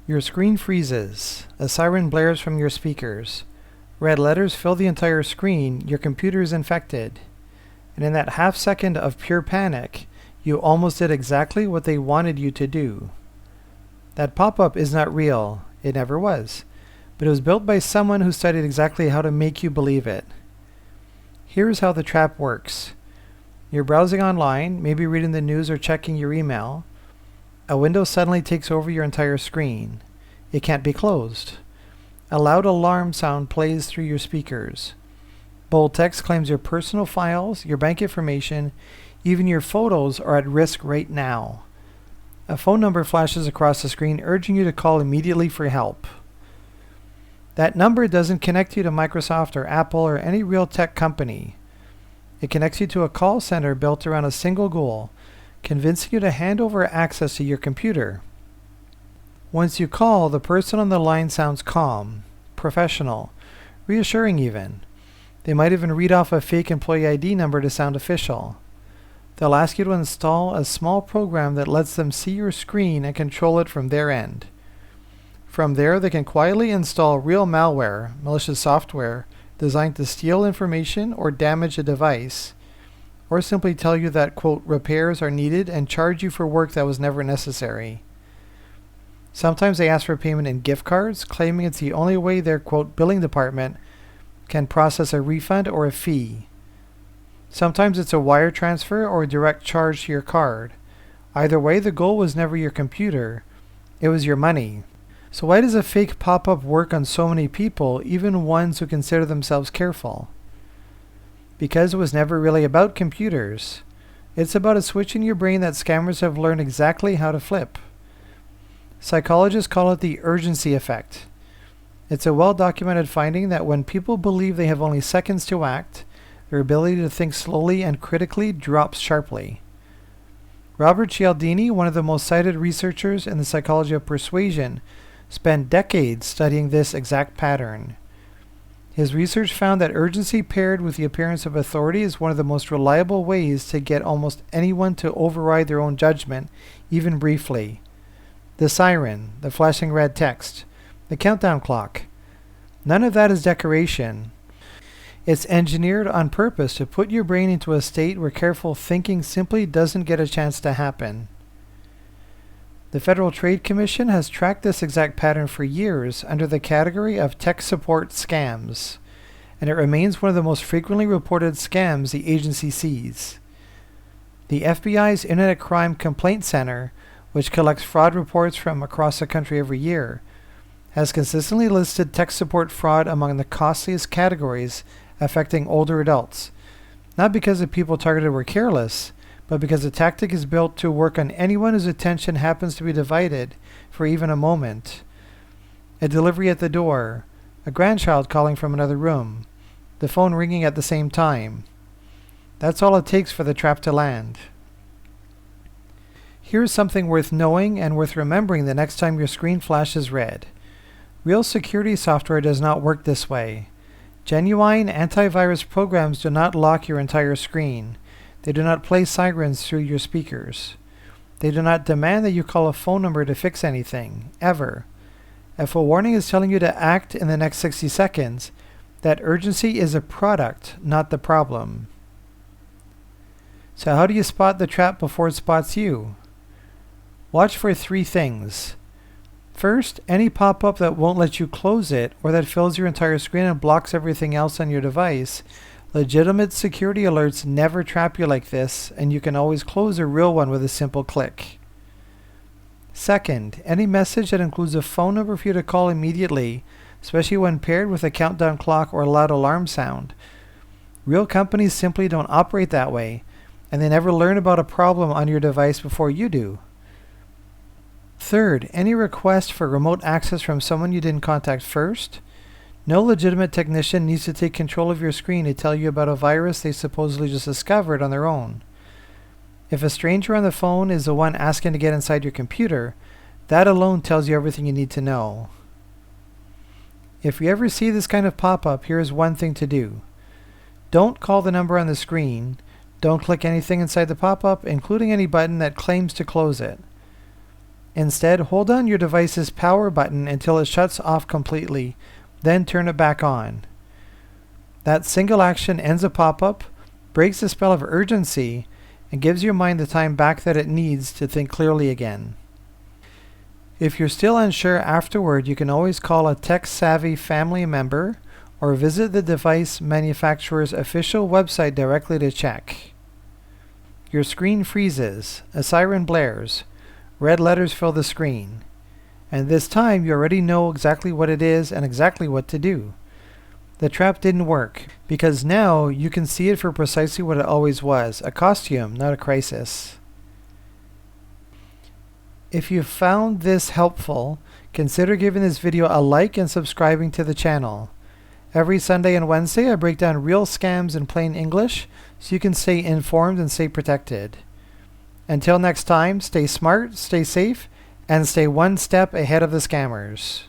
Your screen freezes. A siren blares from your speakers. Red letters fill the entire screen. Your computer is infected. And in that half second of pure panic, you almost did exactly what they wanted you to do. That pop-up is not real. It never was. But it was built by someone who studied exactly how to make you believe it. Here's how the trap works. You're browsing online, maybe reading the news or checking your email. A window suddenly takes over your entire screen. It can't be closed. A loud alarm sound plays through your speakers. Bold text claims your personal files, your bank information, even your photos are at risk right now. A phone number flashes across the screen urging you to call immediately for help. That number doesn't connect you to Microsoft or Apple or any real tech company. It connects you to a call center built around a single goal, convincing you to hand over access to your computer. Once you call, the person on the line sounds calm, professional, reassuring even. They might even read off a fake employee ID number to sound official. They'll ask you to install a small program that lets them see your screen and control it from their end. From there, they can quietly install real malware, malicious software, designed to steal information or damage a device, or simply tell you that, quote, repairs are needed and charge you for work that was never necessary. Sometimes they ask for payment in gift cards, claiming it's the only way their, quote, billing department can process a refund or a fee. Sometimes it's a wire transfer or a direct charge to your card. Either way, the goal was never your computer, it was your money. So why does a fake pop-up work on so many people, even ones who consider themselves careful? Because it was never really about computers. It's about a switch in your brain that scammers have learned exactly how to flip. Psychologists call it the urgency effect. It's a well-documented finding that when people believe they have only seconds to act, their ability to think slowly and critically drops sharply. Robert Cialdini, one of the most cited researchers in the psychology of persuasion, spent decades studying this exact pattern. His research found that urgency paired with the appearance of authority is one of the most reliable ways to get almost anyone to override their own judgment, even briefly. The siren, the flashing red text, the countdown clock. None of that is decoration. It's engineered on purpose to put your brain into a state where careful thinking simply doesn't get a chance to happen. The Federal Trade Commission has tracked this exact pattern for years under the category of tech support scams, and it remains one of the most frequently reported scams the agency sees. The FBI's Internet Crime Complaint Center, which collects fraud reports from across the country every year, has consistently listed tech support fraud among the costliest categories affecting older adults, not because the people targeted were careless, but because the tactic is built to work on anyone whose attention happens to be divided for even a moment. A delivery at the door, a grandchild calling from another room, the phone ringing at the same time. That's all it takes for the trap to land. Here's something worth knowing and worth remembering the next time your screen flashes red. Real security software does not work this way. Genuine antivirus programs do not lock your entire screen. They do not play sirens through your speakers. They do not demand that you call a phone number to fix anything, ever. If a warning is telling you to act in the next 60 seconds, that urgency is a product, not the problem. So how do you spot the trap before it spots you? Watch for 3 things. First, any pop-up that won't let you close it or that fills your entire screen and blocks everything else on your device. Legitimate security alerts never trap you like this, and you can always close a real one with a simple click. Second, any message that includes a phone number for you to call immediately, especially when paired with a countdown clock or a loud alarm sound. Real companies simply don't operate that way, and they never learn about a problem on your device before you do. Third, any request for remote access from someone you didn't contact first. No legitimate technician needs to take control of your screen to tell you about a virus they supposedly just discovered on their own. If a stranger on the phone is the one asking to get inside your computer, that alone tells you everything you need to know. If you ever see this kind of pop-up, here's one thing to do. Don't call the number on the screen. Don't click anything inside the pop-up, including any button that claims to close it. Instead, hold down your device's power button until it shuts off completely, then turn it back on. That single action ends a pop-up, breaks the spell of urgency, and gives your mind the time back that it needs to think clearly again. If you're still unsure afterward, you can always call a tech-savvy family member or visit the device manufacturer's official website directly to check. Your screen freezes, a siren blares, red letters fill the screen, and this time you already know exactly what it is and exactly what to do. The trap didn't work, because now you can see it for precisely what it always was, a costume, not a crisis. If you found this helpful, consider giving this video a like and subscribing to the channel. Every Sunday and Wednesday I break down real scams in plain English so you can stay informed and stay protected. Until next time, stay smart, stay safe, and stay one step ahead of the scammers.